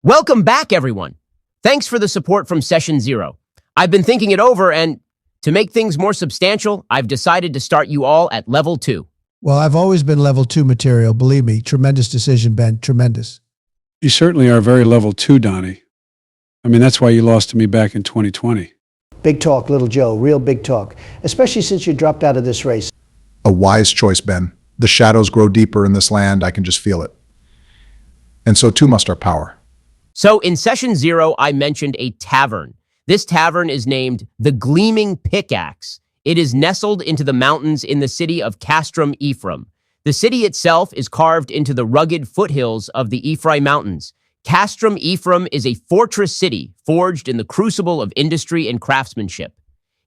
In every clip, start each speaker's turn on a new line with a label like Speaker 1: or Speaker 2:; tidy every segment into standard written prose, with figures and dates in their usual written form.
Speaker 1: Welcome back, everyone. Thanks for the support from Session 0. I've been thinking it over, and to make things more substantial, I've decided to start you all at Level 2.
Speaker 2: Well, I've always been level 2 material. Believe me, tremendous decision, Ben. Tremendous.
Speaker 3: You certainly are very level 2, Donnie. I mean, that's why you lost to me back in 2020.
Speaker 4: Big talk, little Joe, real big talk, especially since you dropped out of this race.
Speaker 5: A wise choice, Ben. The shadows grow deeper in this land. I can just feel it. And so too must our power.
Speaker 1: So in Session 0, I mentioned a tavern. This tavern is named the Gleaming Pickaxe. It is nestled into the mountains in the city of Castrum, Ephraim. The city itself is carved into the rugged foothills of the Ephraim Mountains. Castrum, Ephraim is a fortress city forged in the crucible of industry and craftsmanship.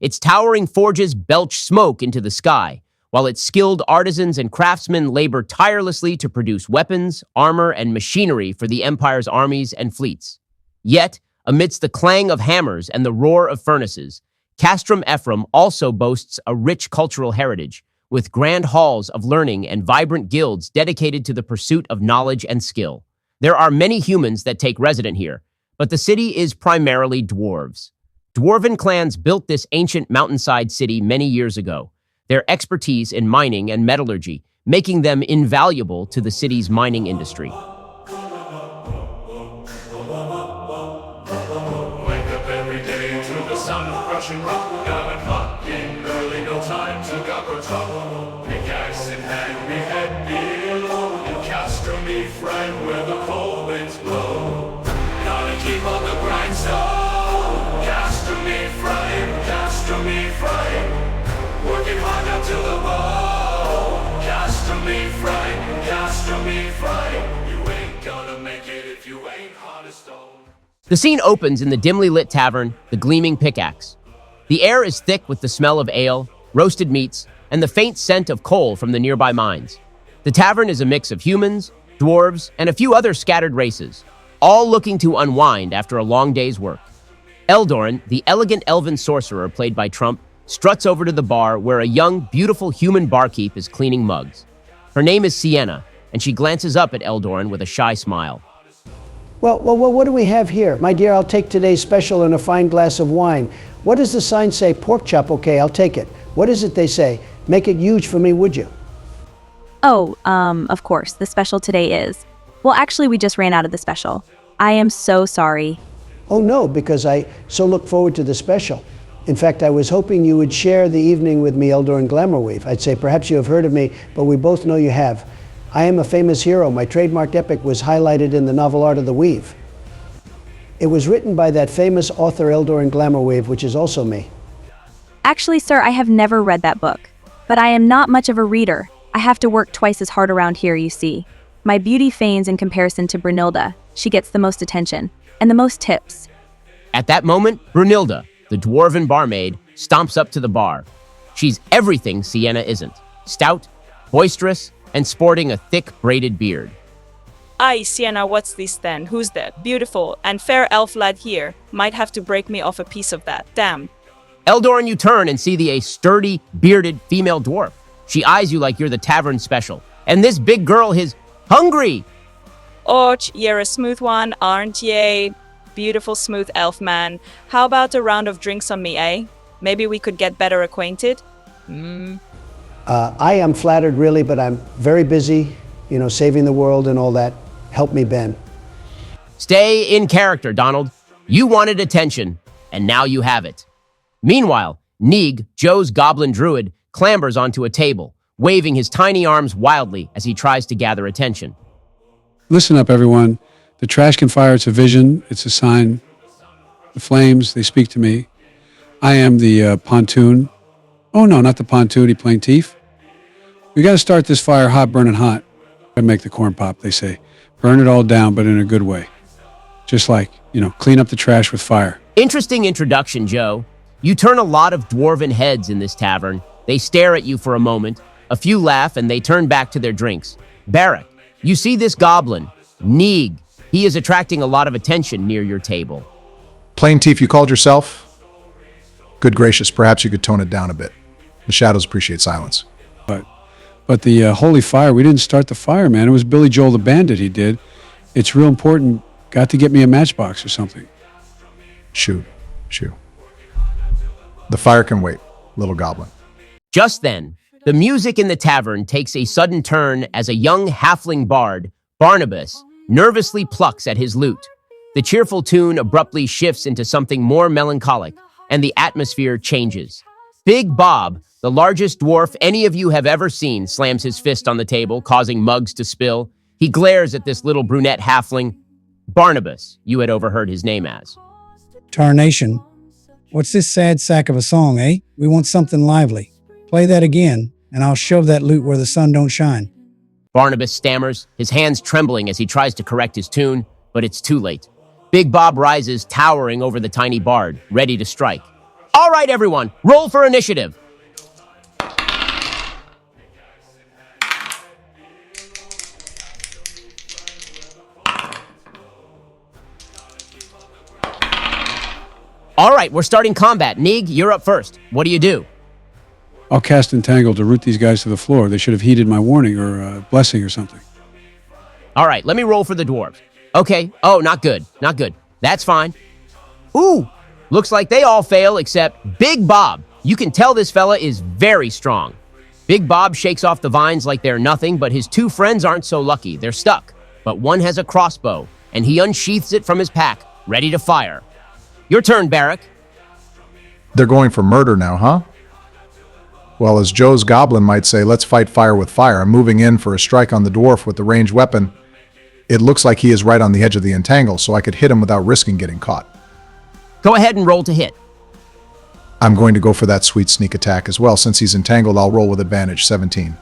Speaker 1: Its towering forges belch smoke into the sky, while its skilled artisans and craftsmen labor tirelessly to produce weapons, armor, and machinery for the Empire's armies and fleets. Yet, amidst the clang of hammers and the roar of furnaces, Castrum Ephraim also boasts a rich cultural heritage, with grand halls of learning and vibrant guilds dedicated to the pursuit of knowledge and skill. There are many humans that take resident here, but the city is primarily dwarves. Dwarven clans built this ancient mountainside city many years ago, their expertise in mining and metallurgy making them invaluable to the city's mining industry.
Speaker 6: Wake up every day to the sound of crushing rock. Got a clock in early, no time to gawk or talk. Pickaxe in hand, we head below. In Castrum, Ephraim, where the cold winds blow. Gotta keep on the grindstone. Castrum, Ephraim. Working hard up till the bone. Castrum, Ephraim. You ain't gonna make it if you ain't hard as stone.
Speaker 1: The scene opens in the dimly lit tavern, the Gleaming Pickaxe. The air is thick with the smell of ale, roasted meats, and the faint scent of coal from the nearby mines. The tavern is a mix of humans, dwarves, and a few other scattered races, all looking to unwind after a long day's work. Eldoran, the elegant elven sorcerer played by Trump, struts over to the bar where a young, beautiful human barkeep is cleaning mugs. Her name is Sienna, and she glances up at Eldoran with a shy smile.
Speaker 4: Well, what do we have here? My dear, I'll take today's special and a fine glass of wine. What does the sign say? Pork chop, okay, I'll take it. What is it they say? Make it huge for me, would you?
Speaker 7: Oh, of course, the special today is. Well, actually, we just ran out of the special. I am so sorry.
Speaker 4: Oh no, because I so look forward to the special. In fact, I was hoping you would share the evening with me, Eldoran Glamourweave. I'd say perhaps you have heard of me, but we both know you have. I am a famous hero. My trademarked epic was highlighted in the novel Art of the Weave. It was written by that famous author Eldoran Glamourweave, which is also me.
Speaker 7: Actually, sir, I have never read that book. But I am not much of a reader. I have to work twice as hard around here, you see. My beauty feigns in comparison to Brunilda. She gets the most attention, and the most tips.
Speaker 1: At that moment, Brunilda, the dwarven barmaid, stomps up to the bar. She's everything Sienna isn't. Stout, boisterous, and sporting a thick braided beard.
Speaker 8: Aye, Sienna, what's this then? Who's that? Beautiful and fair elf lad here. Might have to break me off a piece of that. Damn.
Speaker 1: Eldoran, you turn and see a sturdy, bearded female dwarf. She eyes you like you're the tavern special. And this big girl is hungry!
Speaker 8: Och, you're a smooth one, aren't ye? Beautiful smooth elf man. How about a round of drinks on me, eh? Maybe we could get better acquainted?
Speaker 4: I am flattered, really, but I'm very busy, saving the world and all that. Help me, Ben.
Speaker 1: Stay in character, Donald. You wanted attention, and now you have it. Meanwhile, Neeg, Joe's goblin druid, clambers onto a table, waving his tiny arms wildly as he tries to gather attention.
Speaker 3: Listen up, everyone. The trash can fire, it's a vision, it's a sign. The flames, they speak to me. I am the pontoon. Oh no, not the pontoon, he playing teeth. We gotta start this fire hot, burning hot. Gotta make the corn pop, they say. Burn it all down, but in a good way. Just like, clean up the trash with fire.
Speaker 1: Interesting introduction, Joe. You turn a lot of dwarven heads in this tavern. They stare at you for a moment. A few laugh and they turn back to their drinks. Barrack, you see this goblin, Neeg. He is attracting a lot of attention near your table.
Speaker 5: Plain Teeth, you called yourself? Good gracious, perhaps you could tone it down a bit. The shadows appreciate silence.
Speaker 3: But the holy fire, we didn't start the fire, man. It was Billy Joel the Bandit he did. It's real important Got to get me a matchbox or something.
Speaker 5: Shoot. The fire can wait, little goblin.
Speaker 1: Just then, the music in the tavern takes a sudden turn as a young halfling bard, Barnabas, nervously plucks at his lute. The cheerful tune abruptly shifts into something more melancholic, and the atmosphere changes. Big Bob, the largest dwarf any of you have ever seen, slams his fist on the table, causing mugs to spill. He glares at this little brunette halfling. Barnabas, you had overheard his name as.
Speaker 9: Tarnation. What's this sad sack of a song, eh? We want something lively. Play that again, and I'll shove that lute where the sun don't shine.
Speaker 1: Barnabas stammers, his hands trembling as he tries to correct his tune, but it's too late. Big Bob rises, towering over the tiny bard, ready to strike. All right, everyone, roll for initiative. All right, we're starting combat. Neeg, you're up first. What do you do?
Speaker 3: I'll cast Entangle to root these guys to the floor. They should have heeded my warning or blessing or something.
Speaker 1: All right, let me roll for the dwarves. Okay. Oh, not good. Not good. That's fine. Ooh, looks like they all fail except Big Bob. You can tell this fella is very strong. Big Bob shakes off the vines like they're nothing, but his two friends aren't so lucky. They're stuck. But one has a crossbow, and he unsheaths it from his pack, ready to fire. Your turn, Barrack.
Speaker 5: They're going for murder now, huh? Well, as Joe's goblin might say, let's fight fire with fire. I'm moving in for a strike on the dwarf with the ranged weapon. It looks like he is right on the edge of the entangle, so I could hit him without risking getting caught.
Speaker 1: Go ahead and roll to hit.
Speaker 5: I'm going to go for that sweet sneak attack as well. Since he's entangled, I'll roll with advantage, 17.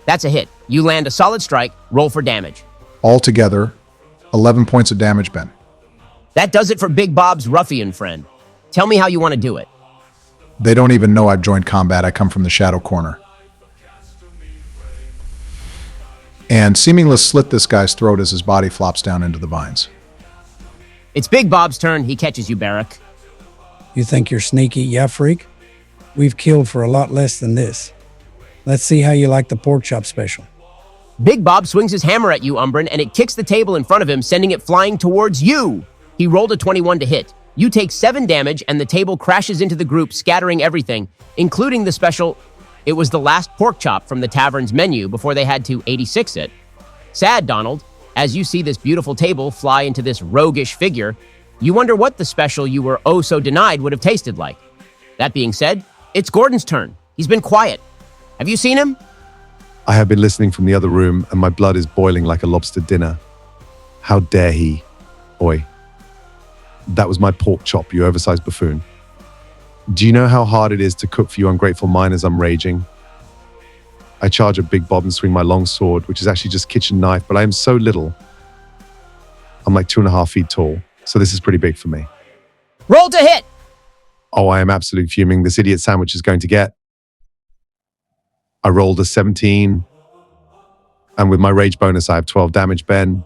Speaker 1: That's a hit. You land a solid strike, roll for damage.
Speaker 5: Altogether, 11 points of damage, Ben.
Speaker 1: That does it for Big Bob's ruffian friend. Tell me how you want to do it.
Speaker 5: They don't even know I've joined combat. I come from the shadow corner. And seemingly slit this guy's throat as his body flops down into the vines.
Speaker 1: It's Big Bob's turn. He catches you, Barrack.
Speaker 9: You think you're sneaky, yeah, freak? We've killed for a lot less than this. Let's see how you like the pork chop special.
Speaker 1: Big Bob swings his hammer at you, Umbrin, and it kicks the table in front of him, sending it flying towards you. He rolled a 21 to hit. You take 7 damage, and the table crashes into the group, scattering everything, including the special... It was the last pork chop from the tavern's menu before they had to 86 it. Sad, Donald, as you see this beautiful table fly into this roguish figure, you wonder what the special you were oh so denied would have tasted like. That being said, it's Gordon's turn. He's been quiet. Have you seen him?
Speaker 10: I have been listening from the other room, and my blood is boiling like a lobster dinner. How dare he? Oi. That was my pork chop, you oversized buffoon. Do you know how hard it is to cook for you ungrateful miners? I'm raging. I charge a Big Bob and swing my long sword, which is actually just kitchen knife, but I am so little. I'm like 2.5 feet tall, so this is pretty big for me.
Speaker 1: Roll to hit!
Speaker 10: Oh, I am absolutely fuming. This idiot sandwich is going to get... I rolled a 17, and with my rage bonus, I have 12 damage, Ben.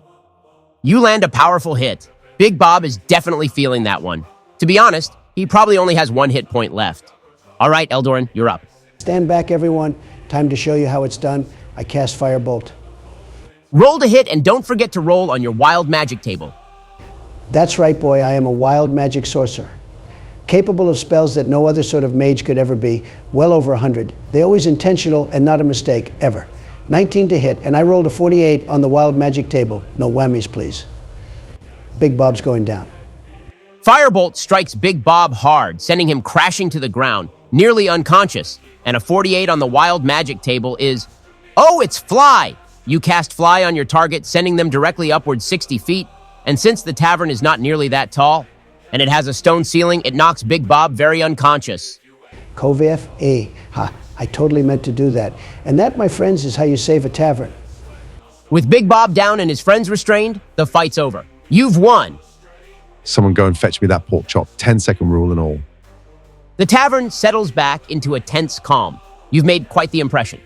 Speaker 1: You land a powerful hit. Big Bob is definitely feeling that one. To be honest, he probably only has 1 hit point left. All right, Eldoran, you're up.
Speaker 4: Stand back, everyone. Time to show you how it's done. I cast Firebolt.
Speaker 1: Roll to hit, and don't forget to roll on your wild magic table.
Speaker 4: That's right, boy. I am a wild magic sorcerer. Capable of spells that no other sort of mage could ever be. Well over 100. They're always intentional and not a mistake, ever. 19 to hit, and I rolled a 48 on the wild magic table. No whammies, please. Big Bob's going down.
Speaker 1: Firebolt strikes Big Bob hard, sending him crashing to the ground, nearly unconscious. And a 48 on the wild magic table is... Oh, it's Fly! You cast Fly on your target, sending them directly upward 60 feet. And since the tavern is not nearly that tall, and it has a stone ceiling, it knocks Big Bob very unconscious.
Speaker 4: Kovef A. Ha, I totally meant to do that. And that, my friends, is how you save a tavern.
Speaker 1: With Big Bob down and his friends restrained, the fight's over. You've won!
Speaker 10: Someone go and fetch me that pork chop. 10-second rule and all.
Speaker 1: The tavern settles back into a tense calm. You've made quite the impression.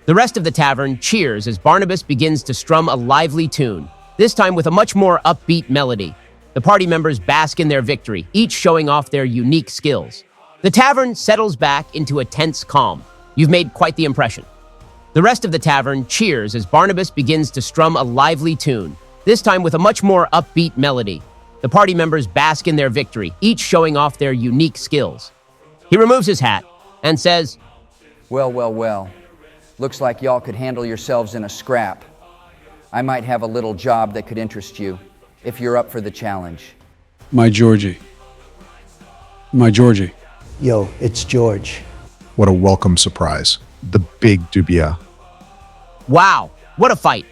Speaker 1: The rest of the tavern cheers as Barnabas begins to strum a lively tune, this time with a much more upbeat melody. The party members bask in their victory, each showing off their unique skills. The tavern settles back into a tense calm. You've made quite the impression. The rest of the tavern cheers as Barnabas begins to strum a lively tune, this time with a much more upbeat melody. The party members bask in their victory, each showing off their unique skills. He removes his hat and says,
Speaker 11: Well, well, well. Looks like y'all could handle yourselves in a scrap. I might have a little job that could interest you, if you're up for the challenge.
Speaker 3: My Georgie. My Georgie.
Speaker 4: Yo, it's George.
Speaker 5: What a welcome surprise.
Speaker 10: The big Dubia.
Speaker 1: Wow, what a fight.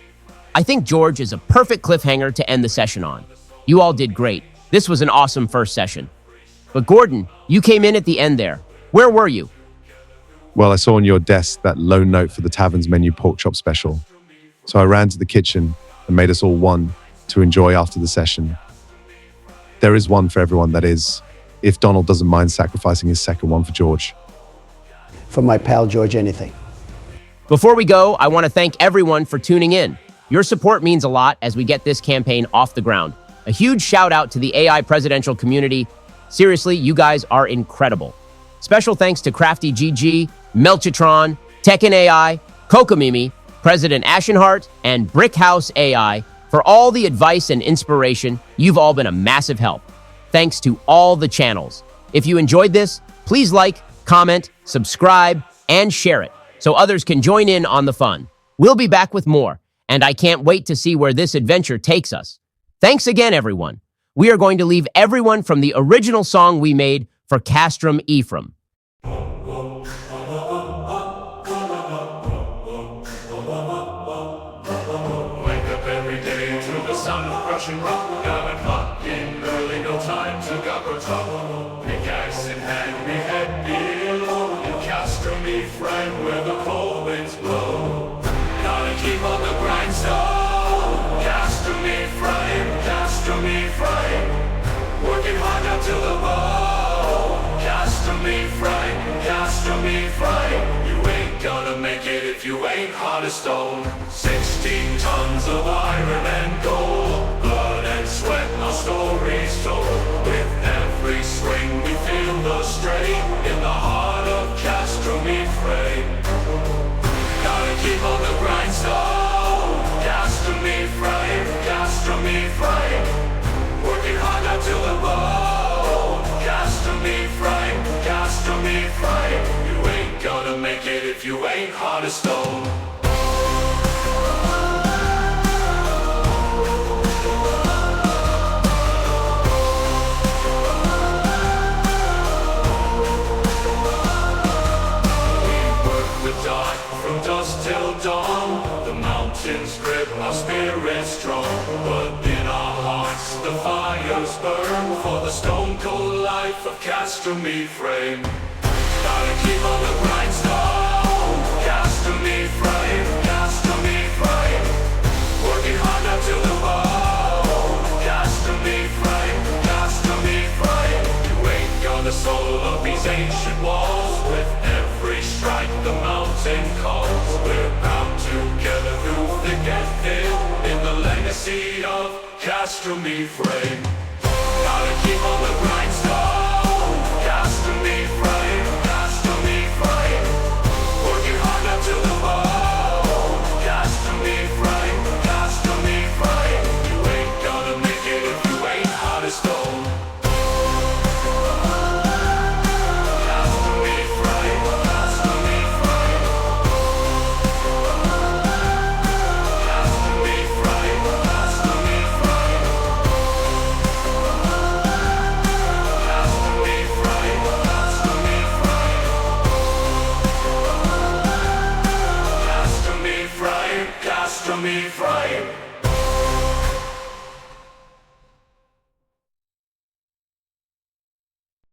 Speaker 1: I think George is a perfect cliffhanger to end the session on. You all did great. This was an awesome first session. But Gordon, you came in at the end there. Where were you?
Speaker 10: Well, I saw on your desk that lone note for the Tavern's menu pork chop special. So I ran to the kitchen and made us all one to enjoy after the session. There is one for everyone, that is, if Donald doesn't mind sacrificing his second one for George.
Speaker 4: For my pal George, anything.
Speaker 1: Before we go, I want to thank everyone for tuning in. Your support means a lot as we get this campaign off the ground. A huge shout out to the AI presidential community. Seriously, you guys are incredible. Special thanks to Crafty GG, Melchitron, Tekken AI, Kokomimi, President Ashenheart, and Brickhouse AI for all the advice and inspiration. You've all been a massive help. Thanks to all the channels. If you enjoyed this, please like, comment, subscribe, and share it so others can join in on the fun. We'll be back with more, and I can't wait to see where this adventure takes us. Thanks again, everyone. We are going to leave everyone from the original song we made for Castrum Ephraim.
Speaker 6: Wake up every day to the sound of crushing rock. Got hot in early, no time to go talk. Pickaxe in hand, we head below. In Castrum Ephraim, where the cold winds blow. Gotta keep on the grindstone. Castrum Ephraim, Castrum Ephraim. Working hard up to the bone. Castrum Ephraim, Castrum Ephraim. You ain't gonna make it if you ain't hard as stone. 16 tons of iron and gold, blood and sweat, no stories told. With every swing we feel the strain in the heart of Castrum Ephraim. Gotta keep on the grindstone. Castrum Ephraim, Castrum Ephraim. Working hard up to the bone. Castrum Ephraim, Castrum Ephraim. You ain't gonna make it if you ain't hard as stone. From dusk till dawn, the mountains grip our spirits strong. But in our hearts the fires burn for the stone cold life of Castrum Ephraim. Gotta keep on the grindstone. Castrum Ephraim, Castrum Ephraim. Working hard up to the bone. Castrum Ephraim, Castrum Ephraim. You ain't gonna soul up these ancient walls. With every strike the mountain calls. We're bound together through thick and thin in the legacy of Castrum Ephraim. Gotta keep on the grindstone. Castrum Ephraim, Castrum Ephraim. Working hard up to the bone. Castrum Ephraim, Castrum Ephraim. You ain't gonna make it if you ain't hard as stone. Castrum Ephraim.